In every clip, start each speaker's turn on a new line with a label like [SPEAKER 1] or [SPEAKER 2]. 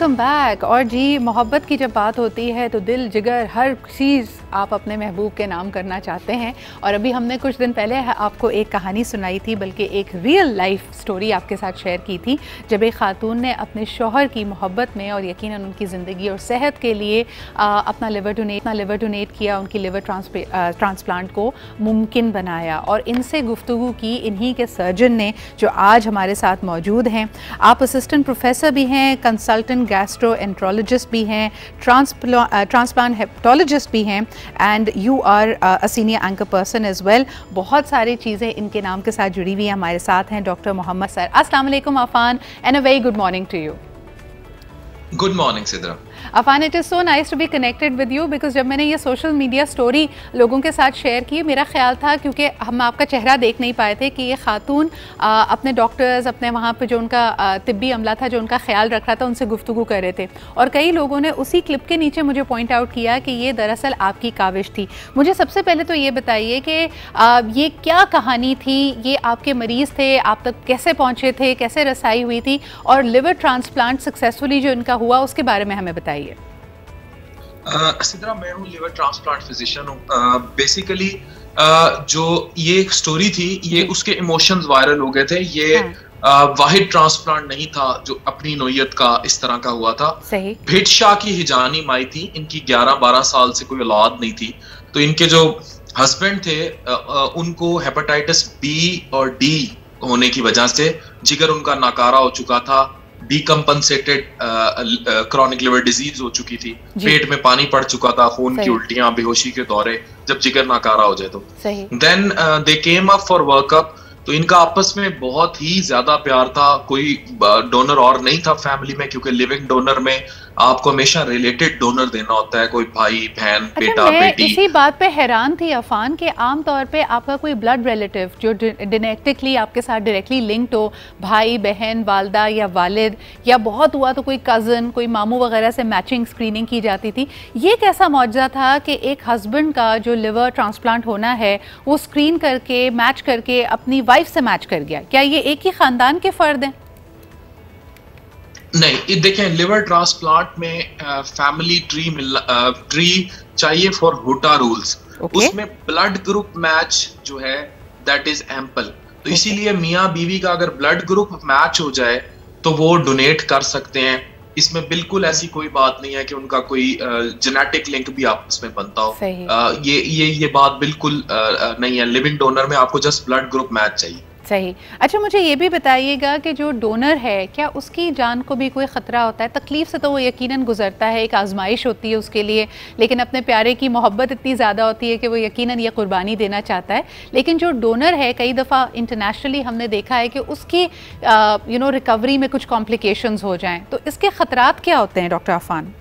[SPEAKER 1] Welcome back. और जी, मोहब्बत की जब बात होती है तो दिल जिगर हर चीज़ आप अपने महबूब के नाम करना चाहते हैं। और अभी हमने कुछ दिन पहले आपको एक कहानी सुनाई थी, बल्कि एक रियल लाइफ स्टोरी आपके साथ शेयर की थी, जब एक खातून ने अपने शौहर की मोहब्बत में और यकीनन उनकी ज़िंदगी और सेहत के लिए अपना लिवर डोनेट किया, उनकी लिवर ट्रांसप्लांट को मुमकिन बनाया। और इनसे गुफ्तगू की इन्हीं के सर्जन ने, जो आज हमारे साथ मौजूद हैं। आप असिस्टेंट प्रोफेसर भी हैं, कंसल्टेंट गैस्ट्रोएंट्रोलॉजिस्ट भी हैं, ट्रांसप्लांट हेपेटोलॉजिस्ट भी हैं, and you are a senior anchor person as well. बहुत सारी चीज़ें इनके नाम के साथ जुड़ी हुई हैं। हमारे साथ हैं डॉक्टर मोहम्मद सर। अस्सलाम वालेकुम Afan, and a very good morning to you.
[SPEAKER 2] Good morning Sidra.
[SPEAKER 1] Afan, it is so nice to be connected with you, because जब मैंने ये सोशल मीडिया स्टोरी लोगों के साथ शेयर की, मेरा ख्याल था, क्योंकि हम आपका चेहरा देख नहीं पाए थे, कि ये खातून अपने डॉक्टर्स, अपने वहाँ पे जो उनका तिब्बी अमला था, जो उनका ख्याल रख रहा था, उनसे गुफ्तगू कर रहे थे। और कई लोगों ने उसी क्लिप के नीचे मुझे पॉइंट आउट किया कि ये दरअसल आपकी काविश थी। मुझे सबसे पहले तो ये बताइए कि ये क्या कहानी थी, ये आपके मरीज़ थे, आप तक कैसे पहुँचे थे, कैसे रसाई हुई थी, और लिवर ट्रांसप्लांट सक्सेसफुली जो इनका हुआ उसके बारे में हमें बताइए।
[SPEAKER 2] सिद्रा, मैं हूँ लिवर ट्रांसप्लांट फिजिशियन हूँ। बेसिकली जो ये स्टोरी थी, ये उसके इमोशंस वायरल हो गए थे। ये वाहिद ट्रांसप्लांट नहीं था जो अपनी नोयत का इस तरह का हुआ था। भेट शाह की हिजानी माई थी, इनकी 11-12 साल से कोई औलाद नहीं थी। तो इनके जो हस्बैंड थे उनको हेपेटाइटिस बी और डी होने की वजह से जिगर उनका नाकारा हो चुका था, डिकम्पनसेटेड क्रॉनिक लिवर डिजीज हो चुकी थी, पेट में पानी पड़ चुका था, खून की उल्टियां, बेहोशी के दौरे, जब जिगर नाकारा हो जाए तो then they came up for workup. तो इनका आपस में बहुत ही ज्यादा प्यार था। कोई डोनर और नहीं था फैमिली में, क्योंकि लिविंग डोनर में आपको हमेशा रिलेटेड डोनर देना होता है, कोई भाई बहन बेटा बेटी।
[SPEAKER 1] इसी बात पे हैरान थी अफान कि आम तौर पे आपका कोई ब्लड रिलेटिव जो जेनेटिकली आपके साथ डायरेक्टली लिंक्ड हो, भाई बहन, वालदा या वालिद, या बहुत हुआ तो कोई कज़न, कोई मामू वगैरह से मैचिंग स्क्रीनिंग की जाती थी। ये कैसा मौजज़ा था कि एक हस्बैंड का जो लिवर ट्रांसप्लांट होना है वो स्क्रीन करके, मैच करके अपनी वाइफ से मैच कर गया? क्या ये एक ही खानदान के फर्द हैं?
[SPEAKER 2] नहीं, देखें, लिवर ट्रांसप्लांट में फैमिली ट्री चाहिए फॉर हुटा रूल्स। उसमें ब्लड ग्रुप मैच जो है दैट इज एम्पल। तो इसीलिए मियाँ बीवी का अगर ब्लड ग्रुप मैच हो जाए तो वो डोनेट कर सकते हैं। इसमें बिल्कुल ऐसी कोई बात नहीं है कि उनका कोई जेनेटिक लिंक भी आपस में बनता हो। ये बात बिल्कुल नहीं है। लिविंग डोनर में आपको जस्ट ब्लड ग्रुप मैच चाहिए।
[SPEAKER 1] सही। अच्छा, मुझे ये भी बताइएगा कि जो डोनर है, क्या उसकी जान को भी कोई ख़तरा होता है? तकलीफ़ से तो वो यकीनन गुजरता है, एक आजमाइश होती है उसके लिए, लेकिन अपने प्यारे की मोहब्बत इतनी ज़्यादा होती है कि वो यकीनन ये कुर्बानी देना चाहता है। लेकिन जो डोनर है, कई दफ़ा इंटरनेशनली हमने देखा है कि उसकी रिकवरी में कुछ कॉम्प्लिकेशंस हो जाएं, तो इसके ख़तरात क्या होते हैं डॉक्टर अफान?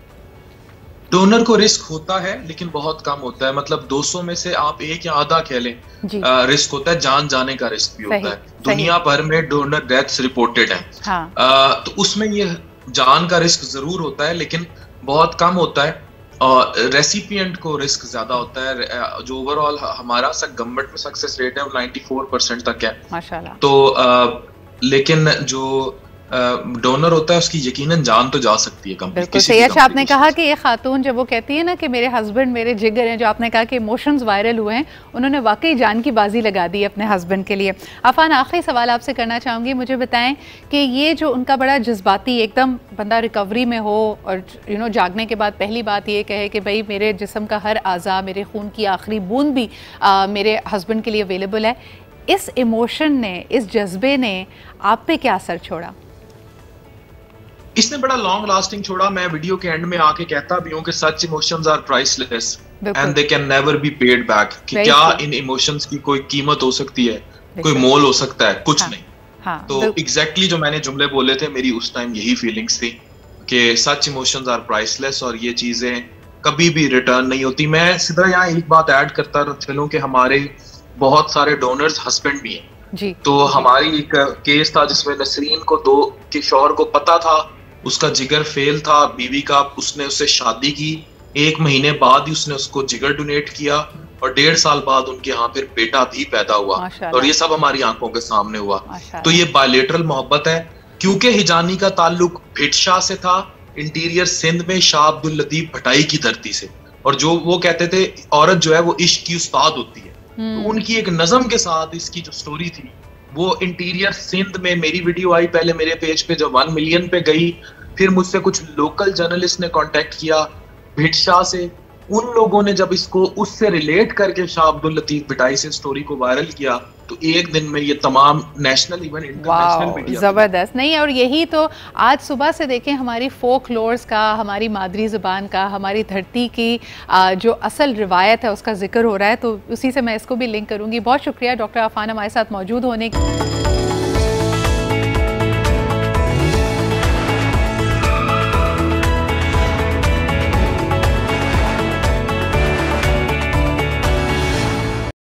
[SPEAKER 2] डोनर को रिस्क होता है, लेकिन बहुत कम होता है। मतलब 200 में से आप एक या आधा कह लें रिस्क होता है। जान जाने का रिस्क भी होता है। दुनिया भर में डोनर डेथ्स रिपोर्टेड हैं। तो उसमें ये जान का रिस्क जरूर होता है, लेकिन बहुत कम होता है। और रेसिपिएंट को रिस्क ज्यादा होता है। जो ओवरऑल हमारा गवर्नमेंट में सक्सेस रेट है वो 94% तक है माशाल्लाह। तो लेकिन जो डोनर होता है उसकी यकीनन जान तो जा सकती है।
[SPEAKER 1] बिल्कुल सही। अच्छा, आपने कहा कि ये खातून जब वो कहती है ना कि मेरे हस्बैंड मेरे जिगर हैं, जो आपने कहा कि इमोशंस वायरल हुए हैं, उन्होंने वाकई जान की बाजी लगा दी अपने हस्बैंड के लिए। अफान, आखिरी सवाल आपसे करना चाहूँगी। मुझे बताएं कि ये जो उनका बड़ा जज्बाती, एकदम बंदा रिकवरी में हो और जागने के बाद पहली बात ये कहे कि भाई मेरे जिस्म का हर आज़ा, मेरे खून की आखिरी बूंद भी मेरे हस्बैंड के लिए अवेलेबल है, इस इमोशन ने, इस जज्बे ने आप पे क्या असर छोड़ा?
[SPEAKER 2] इसने बड़ा लॉन्ग लास्टिंग छोड़ा। मैं वीडियो के एंड में आके कहता भी हूँ कि सच emotions are priceless and they can never be paid back. कि क्या इन इमोशंस की कोई कीमत हो सकती है, कोई मोल हो सकता है? कुछ नहीं। तो एग्जैक्टली जो मैंने जुमले बोले थे, मेरी उस टाइम यही फीलिंग्स थी कि सच इमोशंस आर प्राइसलेस और ये चीजें कभी भी रिटर्न नहीं होती। मैं सीधा यहाँ एक बात ऐड करता चलूं कि हमारे बहुत सारे डोनर्स हस्बैंड भी हैं। तो हमारी एक केस था जिसमें नसरीन के शौहर को पता था उसका जिगर फेल था बीवी का, उसने उससे शादी की, 1 महीने बाद ही उसने उसको जिगर डोनेट किया और 1.5 साल बाद उनके यहाँ फिर बेटा भी पैदा हुआ। और ये सब हमारी आंखों के सामने हुआ। तो ये बायलेटरल मोहब्बत है। क्योंकि हिजानी का ताल्लुक भेट शाह से था, इंटीरियर सिंध में शाह अब्दुल लतीफ भटाई की धरती से, और जो वो कहते थे औरत जो है वो इश्क की उस्ताद होती है, तो उनकी एक नज़म के साथ इसकी जो स्टोरी थी वो इंटीरियर सिंध में मेरी वीडियो आई पहले मेरे पेज पे, जब 1 मिलियन पे गई, फिर मुझसे कुछ लोकल जर्नलिस्ट ने कांटेक्ट किया भिटशाह से, उन लोगों ने जब इसको उससे रिलेट करके शाह अब्दुल लतीफ भटाई से स्टोरी को वायरल किया, तो एक दिन में ये तमाम नेशनल इवन इंटरनेशनल मीडिया,
[SPEAKER 1] ज़बरदस्त। नहीं, और यही तो आज सुबह से देखें हमारी फोक लोर्स का, हमारी मादरी ज़ुबान का, हमारी धरती की जो असल रिवायत है उसका जिक्र हो रहा है, तो उसी से मैं इसको भी लिंक करूँगी। बहुत शुक्रिया डॉक्टर अफान हमारे साथ मौजूद होने की।